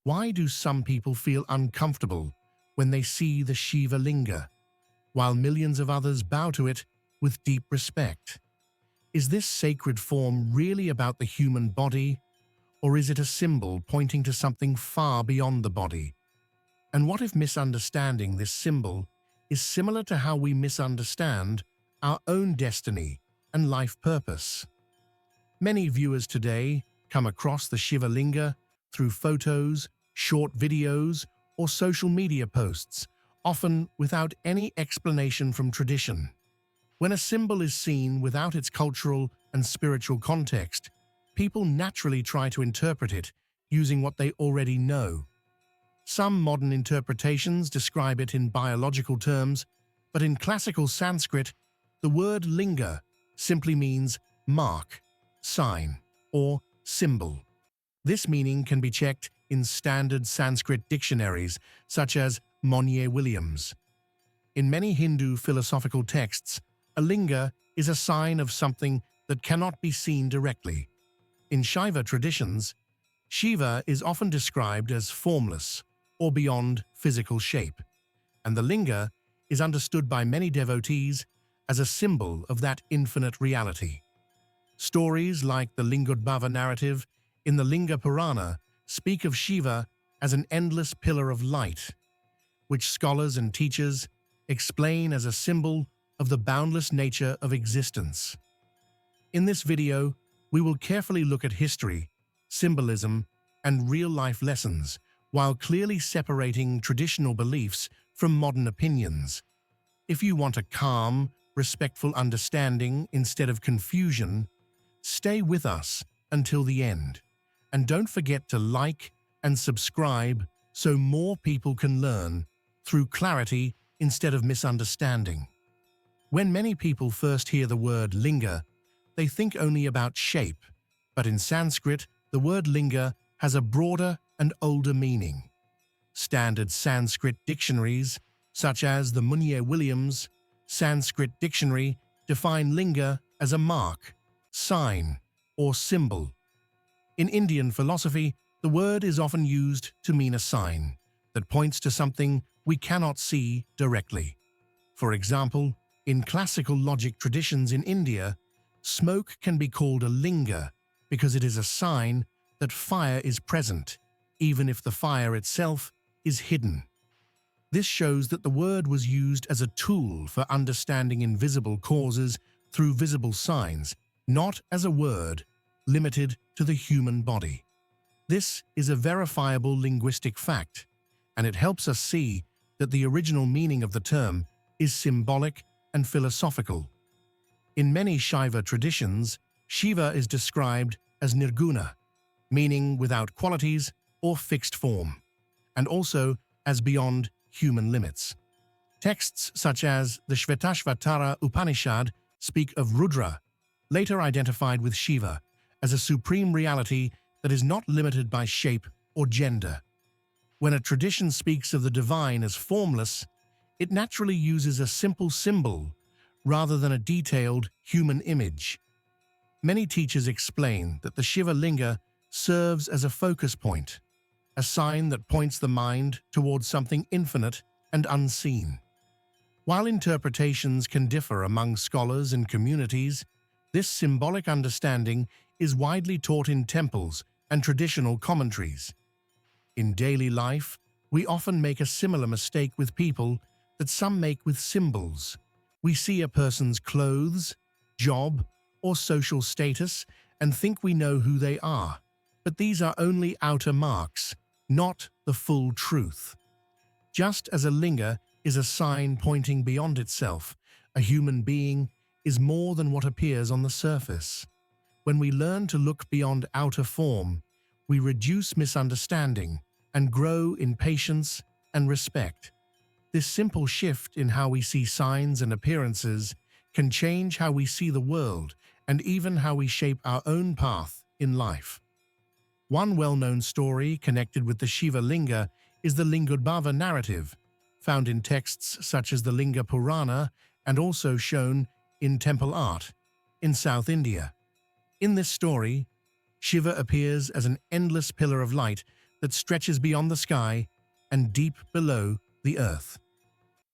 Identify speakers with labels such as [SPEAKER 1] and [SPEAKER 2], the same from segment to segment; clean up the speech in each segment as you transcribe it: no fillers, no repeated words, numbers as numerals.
[SPEAKER 1] Why do some people feel uncomfortable when they see the Shiva Linga, while millions of others bow to it with deep respect? Is this sacred form really about the human body, or is it a symbol pointing to something far beyond the body? And what if misunderstanding this symbol is similar to how we misunderstand our own destiny and life purpose? Many viewers today come across the Shiva Linga through photos, short videos, or social media posts, often without any explanation from tradition. When a symbol is seen without its cultural and spiritual context, people naturally try to interpret it using what they already know. Some modern interpretations describe it in biological terms, but in classical Sanskrit, the word linga simply means mark, sign, or symbol. This meaning can be checked in standard Sanskrit dictionaries, such as Monnier-Williams. In many Hindu philosophical texts, a linga is a sign of something that cannot be seen directly. In Shaiva traditions, Shiva is often described as formless or beyond physical shape, and the linga is understood by many devotees as a symbol of that infinite reality. Stories like the Linga narrative in the Linga Purana speak of Shiva as an endless pillar of light, which scholars and teachers explain as a symbol of the boundless nature of existence. In this video, we will carefully look at history, symbolism, and real-life lessons, while clearly separating traditional beliefs from modern opinions. If you want a calm, respectful understanding instead of confusion, stay with us until the end. And don't forget to like and subscribe so more people can learn through clarity instead of misunderstanding. When many people first hear the word linga, they think only about shape, but in Sanskrit, the word linga has a broader and older meaning. Standard Sanskrit dictionaries, such as the Monnier-Williams Sanskrit Dictionary, define linga as a mark, sign, or symbol. In Indian philosophy, the word is often used to mean a sign that points to something we cannot see directly. For example, in classical logic traditions in India, smoke can be called a linga because it is a sign that fire is present, even if the fire itself is hidden. This shows that the word was used as a tool for understanding invisible causes through visible signs, not as a word limited to the human body. This is a verifiable linguistic fact, and it helps us see that the original meaning of the term is symbolic and philosophical. In many Shaiva traditions, Shiva is described as nirguna, meaning without qualities or fixed form, and also as beyond human limits. Texts such as the Shvetashvatara Upanishad speak of Rudra, later identified with Shiva, as a supreme reality that is not limited by shape or gender. When a tradition speaks of the divine as formless, it naturally uses a simple symbol rather than a detailed human image. Many teachers explain that the Shiva Linga serves as a focus point, a sign that points the mind towards something infinite and unseen. While interpretations can differ among scholars and communities, this symbolic understanding is widely taught in temples and traditional commentaries. In daily life, we often make a similar mistake with people that some make with symbols. We see a person's clothes, job, or social status and think we know who they are, but these are only outer marks, not the full truth. Just as a linga is a sign pointing beyond itself, a human being is more than what appears on the surface. When we learn to look beyond outer form, we reduce misunderstanding and grow in patience and respect. This simple shift in how we see signs and appearances can change how we see the world and even how we shape our own path in life. One well-known story connected with the Shiva Linga is the Linga narrative, found in texts such as the Linga Purana and also shown in temple art in South India. In this story, Shiva appears as an endless pillar of light that stretches beyond the sky and deep below the earth.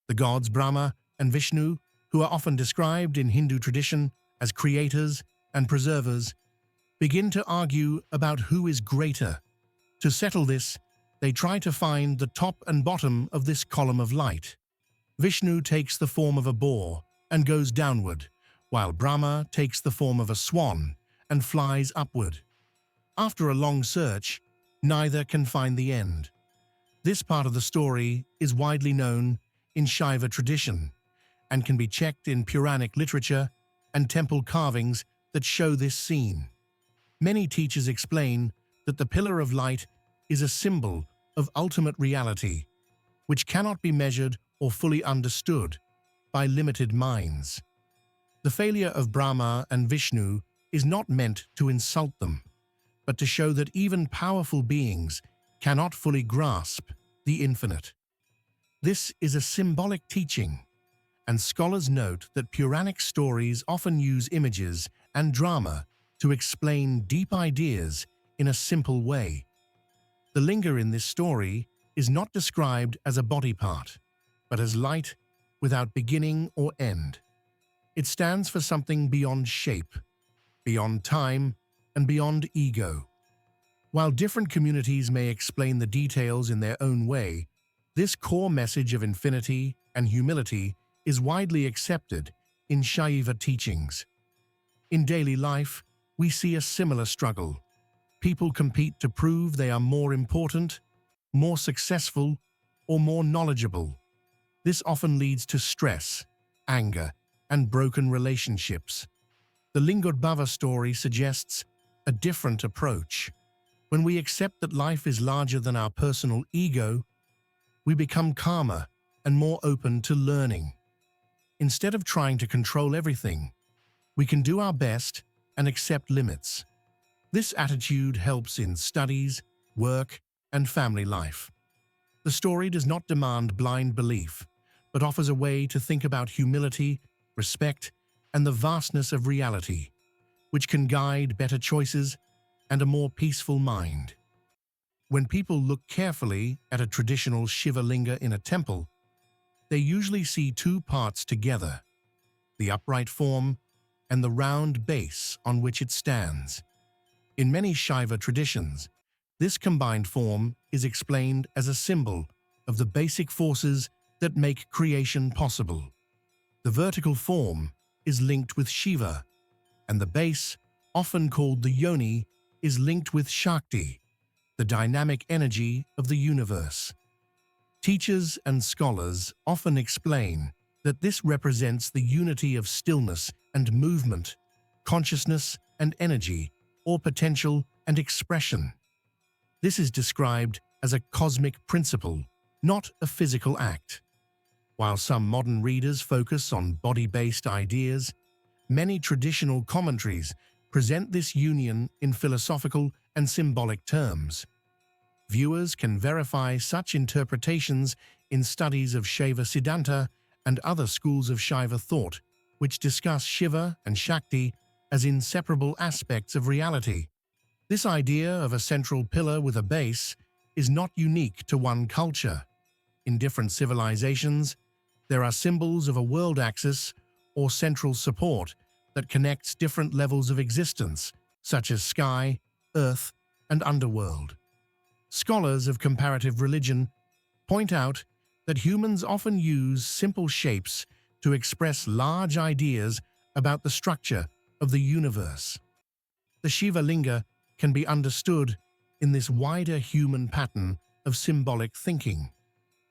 [SPEAKER 1] The gods Brahma and Vishnu, who are often described in Hindu tradition as creators and preservers, begin to argue about who is greater. To settle this, they try to find the top and bottom of this column of light. Vishnu takes the form of a boar and goes downward, while Brahma takes the form of a swan and flies upward. After a long search, neither can find the end. This part of the story is widely known in Shaiva tradition and can be checked in Puranic literature and temple carvings that show this scene. Many teachers explain that the pillar of light is a symbol of ultimate reality, which cannot be measured or fully understood by limited minds. The failure of Brahma and Vishnu is not meant to insult them, but to show that even powerful beings cannot fully grasp the infinite. This is a symbolic teaching, and scholars note that Puranic stories often use images and drama to explain deep ideas in a simple way. The linga in this story is not described as a body part, but as light without beginning or end. It stands for something beyond shape, beyond time, and beyond ego. While different communities may explain the details in their own way, this core message of infinity and humility is widely accepted in Shaiva teachings. In daily life, we see a similar struggle. People compete to prove they are more important, more successful, or more knowledgeable. This often leads to stress, anger, and broken relationships. The Linga story suggests a different approach. When we accept that life is larger than our personal ego, we become calmer and more open to learning. Instead of trying to control everything, we can do our best and accept limits. This attitude helps in studies, work, and family life. The story does not demand blind belief, but offers a way to think about humility, respect, and the vastness of reality, which can guide better choices and a more peaceful mind. When people look carefully at a traditional Shiva Linga in a temple, they usually see two parts together, the upright form and the round base on which it stands. In many Shaiva traditions, this combined form is explained as a symbol of the basic forces that make creation possible. The vertical form is linked with Shiva, and the base, often called the yoni, is linked with Shakti, the dynamic energy of the universe. Teachers and scholars often explain that this represents the unity of stillness and movement, consciousness and energy, or potential and expression. This is described as a cosmic principle, not a physical act. While some modern readers focus on body-based ideas, many traditional commentaries present this union in philosophical and symbolic terms. Viewers can verify such interpretations in studies of Shaiva Siddhanta and other schools of Shaiva thought, which discuss Shiva and Shakti as inseparable aspects of reality. This idea of a central pillar with a base is not unique to one culture. In different civilizations, there are symbols of a world axis or central support that connects different levels of existence, such as sky, earth, and underworld. Scholars of comparative religion point out that humans often use simple shapes to express large ideas about the structure of the universe. The Shiva Linga can be understood in this wider human pattern of symbolic thinking.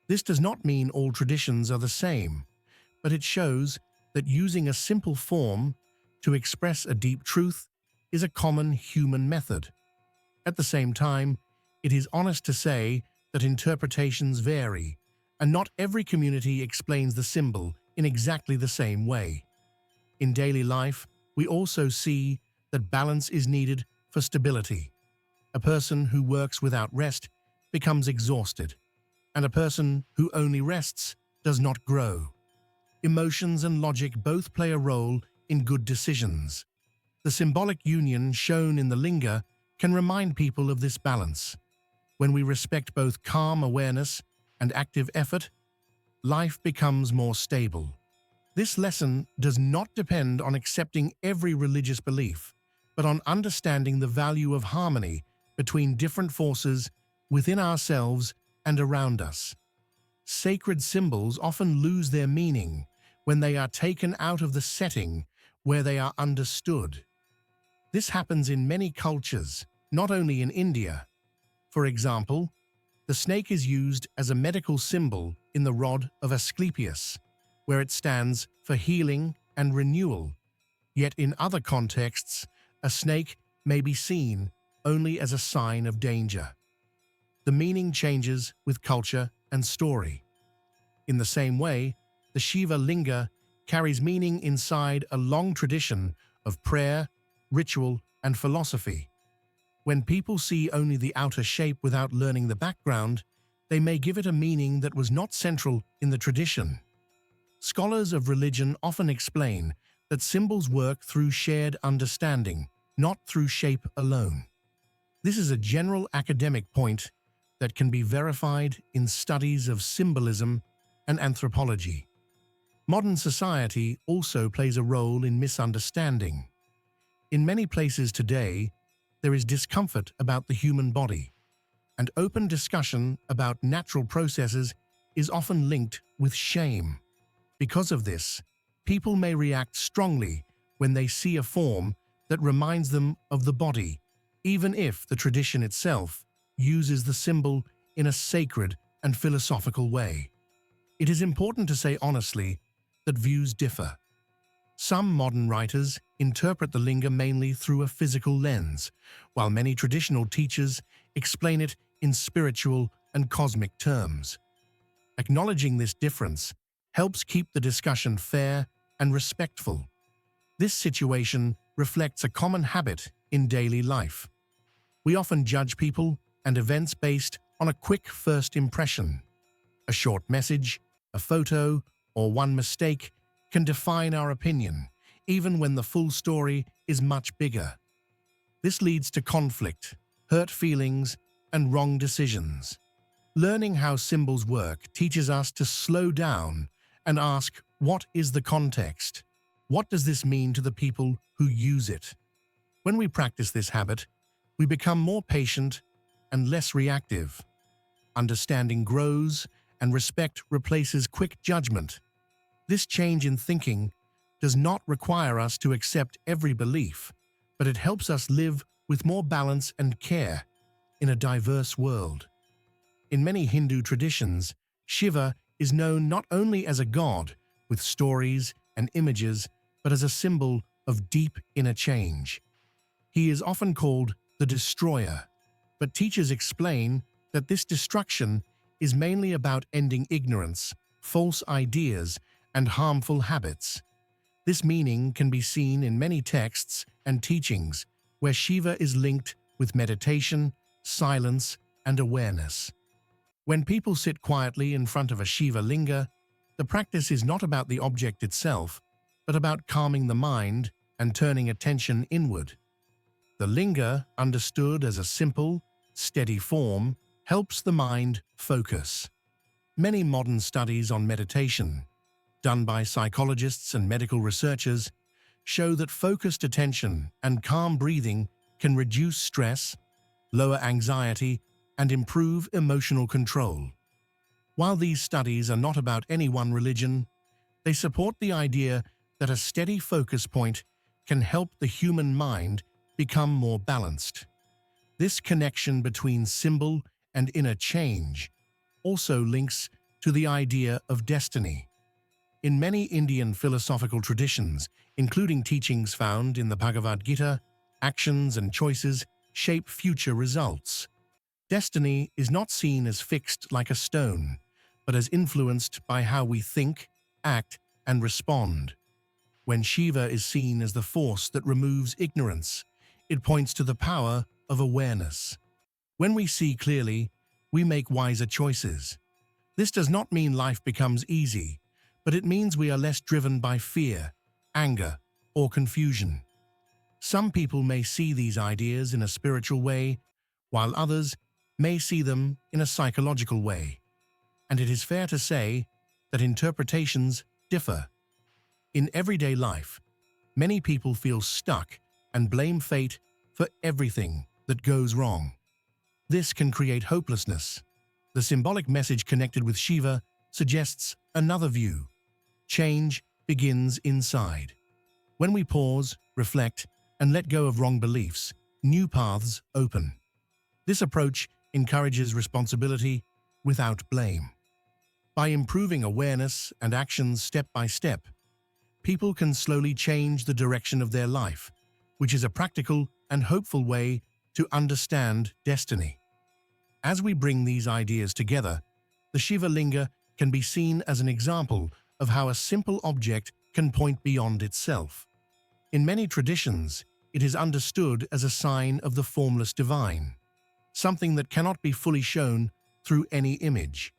[SPEAKER 1] This does not mean all traditions are the same, but it shows that using a simple form to express a deep truth is a common human method. At the same time, it is honest to say that interpretations vary, and not every community explains the symbol in exactly the same way. In daily life, we also see that balance is needed for stability. A person who works without rest becomes exhausted, and a person who only rests does not grow. Emotions and logic both play a role in good decisions. The symbolic union shown in the Linga can remind people of this balance. When we respect both calm awareness and active effort, life becomes more stable. This lesson does not depend on accepting every religious belief, but on understanding the value of harmony between different forces within ourselves and around us. Sacred symbols often lose their meaning when they are taken out of the setting where they are understood. This happens in many cultures, not only in India. For example, the snake is used as a medical symbol in the rod of Asclepius, where it stands for healing and renewal. Yet in other contexts, a snake may be seen only as a sign of danger. The meaning changes with culture and story. In the same way, the Shiva Linga carries meaning inside a long tradition of prayer, ritual, and philosophy. When people see only the outer shape without learning the background, they may give it a meaning that was not central in the tradition. Scholars of religion often explain that symbols work through shared understanding, not through shape alone. This is a general academic point that can be verified in studies of symbolism and anthropology. Modern society also plays a role in misunderstanding. In many places today, there is discomfort about the human body, and open discussion about natural processes is often linked with shame. Because of this, people may react strongly when they see a form that reminds them of the body, even if the tradition itself uses the symbol in a sacred and philosophical way. It is important to say honestly that views differ. Some modern writers interpret the linga mainly through a physical lens, while many traditional teachers explain it in spiritual and cosmic terms. Acknowledging this difference helps keep the discussion fair and respectful. This situation reflects a common habit in daily life. We often judge people and events based on a quick first impression. A short message, a photo, or one mistake can define our opinion, even when the full story is much bigger. This leads to conflict, hurt feelings, and wrong decisions. Learning how symbols work teaches us to slow down and ask, what is the context? What does this mean to the people who use it? When we practice this habit, we become more patient and less reactive. Understanding grows and respect replaces quick judgment. This change in thinking does not require us to accept every belief, but it helps us live with more balance and care in a diverse world. In many Hindu traditions, Shiva is known not only as a god with stories and images, but as a symbol of deep inner change. He is often called the destroyer, but teachers explain that this destruction is mainly about ending ignorance, false ideas, and harmful habits. This meaning can be seen in many texts and teachings where Shiva is linked with meditation, silence, and awareness. When people sit quietly in front of a Shiva Linga, the practice is not about the object itself, but about calming the mind and turning attention inward. The linga, understood as a simple, steady form, helps the mind focus. Many modern studies on meditation, done by psychologists and medical researchers, show that focused attention and calm breathing can reduce stress, lower anxiety, and improve emotional control. While these studies are not about any one religion, they support the idea that a steady focus point can help the human mind become more balanced. This connection between symbol and inner change also links to the idea of destiny. In many Indian philosophical traditions, including teachings found in the Bhagavad Gita, actions and choices shape future results. Destiny is not seen as fixed like a stone, but as influenced by how we think, act, and respond. When Shiva is seen as the force that removes ignorance, it points to the power of awareness. When we see clearly, we make wiser choices. This does not mean life becomes easy, but it means we are less driven by fear, anger, or confusion. Some people may see these ideas in a spiritual way, while others may see them in a psychological way, and it is fair to say that interpretations differ. In everyday life, many people feel stuck and blame fate for everything that goes wrong. This can create hopelessness. The symbolic message connected with Shiva suggests another view. Change begins inside. When we pause, reflect, and let go of wrong beliefs, new paths open. This approach encourages responsibility without blame. By improving awareness and actions step by step, people can slowly change the direction of their life, which is a practical and hopeful way to understand destiny. As we bring these ideas together, the Shiva Linga can be seen as an example of how a simple object can point beyond itself. In many traditions, it is understood as a sign of the formless divine, something that cannot be fully shown through any image.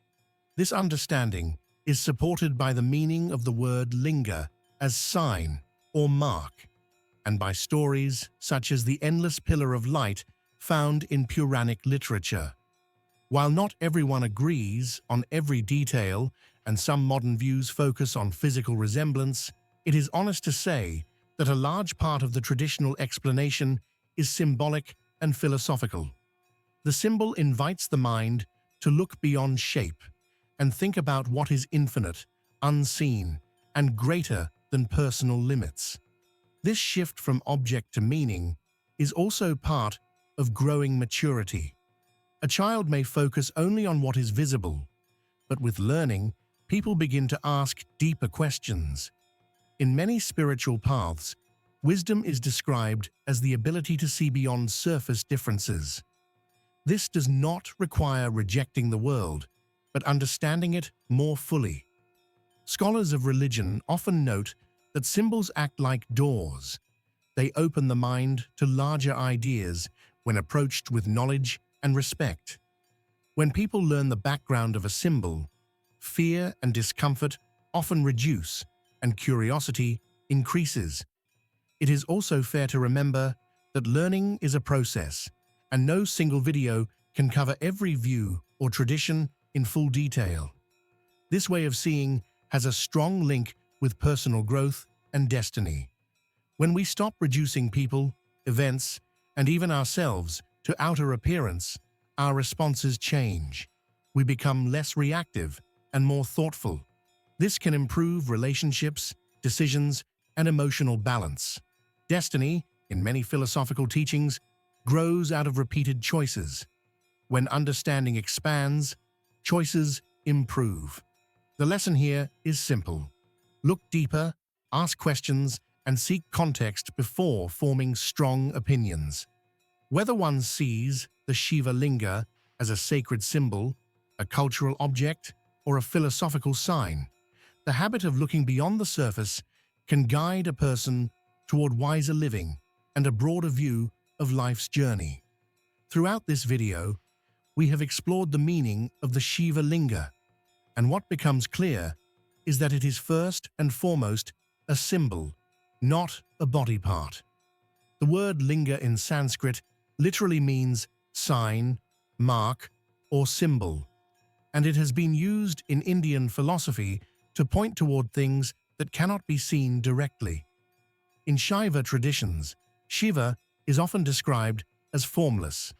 [SPEAKER 1] This understanding is supported by the meaning of the word linga as sign or mark, and by stories such as the endless pillar of light found in Puranic literature. While not everyone agrees on every detail and some modern views focus on physical resemblance, it is honest to say that a large part of the traditional explanation is symbolic and philosophical. The symbol invites the mind to look beyond shape and think about what is infinite, unseen, and greater than personal limits. This shift from object to meaning is also part of growing maturity. A child may focus only on what is visible, but with learning, people begin to ask deeper questions. In many spiritual paths, wisdom is described as the ability to see beyond surface differences. This does not require rejecting the world, but understanding it more fully. Scholars of religion often note that symbols act like doors. They open the mind to larger ideas when approached with knowledge and respect. When people learn the background of a symbol, fear and discomfort often reduce and curiosity increases. It is also fair to remember that learning is a process, and no single video can cover every view or tradition in full detail. This way of seeing has a strong link with personal growth and destiny. When we stop reducing people, events, and even ourselves to outer appearance, our responses change. We become less reactive and more thoughtful. This can improve relationships, decisions, and emotional balance. Destiny, in many philosophical teachings, grows out of repeated choices. When understanding expands, choices improve. The lesson here is simple. Look deeper, ask questions, and seek context before forming strong opinions. Whether one sees the Shiva Linga as a sacred symbol, a cultural object, or a philosophical sign, the habit of looking beyond the surface can guide a person toward wiser living and a broader view of life's journey. Throughout this video, we have explored the meaning of the Shiva Linga, and what becomes clear is that it is first and foremost a symbol, not a body part. The word linga in Sanskrit literally means sign, mark, or symbol, and it has been used in Indian philosophy to point toward things that cannot be seen directly. In Shaiva traditions, Shiva is often described as formless,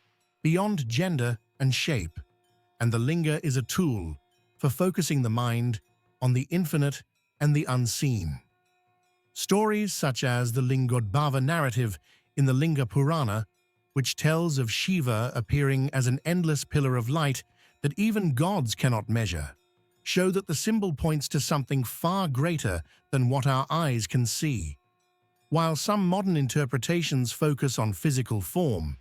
[SPEAKER 1] beyond gender and shape, and the linga is a tool for focusing the mind on the infinite and the unseen. Stories such as the Lingodbhava narrative in the Linga Purana, which tells of Shiva appearing as an endless pillar of light that even gods cannot measure, show that the symbol points to something far greater than what our eyes can see. While some modern interpretations focus on physical form,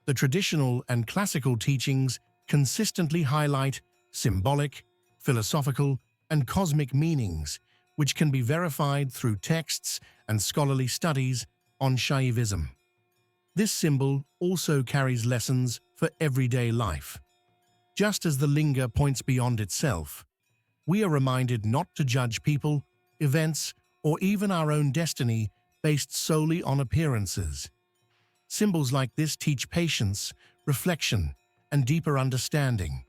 [SPEAKER 1] the traditional and classical teachings consistently highlight symbolic, philosophical, and cosmic meanings, which can be verified through texts and scholarly studies on Shaivism. This symbol also carries lessons for everyday life. Just as the linga points beyond itself, we are reminded not to judge people, events, or even our own destiny based solely on appearances. Symbols like this teach patience, reflection, and deeper understanding.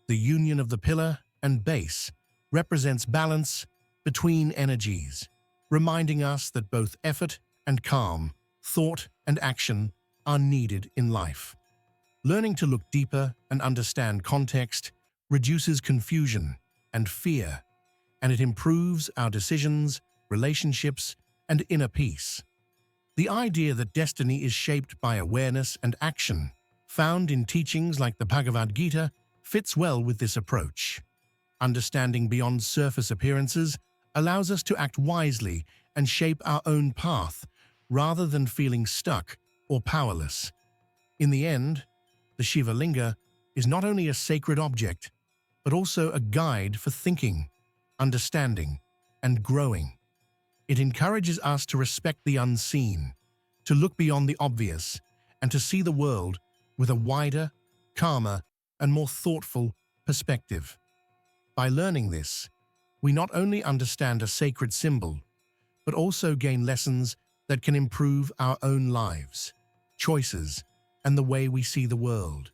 [SPEAKER 1] The union of the pillar and base represents balance between energies, reminding us that both effort and calm, thought and action are needed in life. Learning to look deeper and understand context reduces confusion and fear, and it improves our decisions, relationships, and inner peace. The idea that destiny is shaped by awareness and action, found in teachings like the Bhagavad Gita, fits well with this approach. Understanding beyond surface appearances allows us to act wisely and shape our own path, rather than feeling stuck or powerless. In the end, the Shiva Linga is not only a sacred object, but also a guide for thinking, understanding, and growing. It encourages us to respect the unseen, to look beyond the obvious, and to see the world with a wider, calmer, and more thoughtful perspective. By learning this, we not only understand a sacred symbol, but also gain lessons that can improve our own lives, choices, and the way we see the world.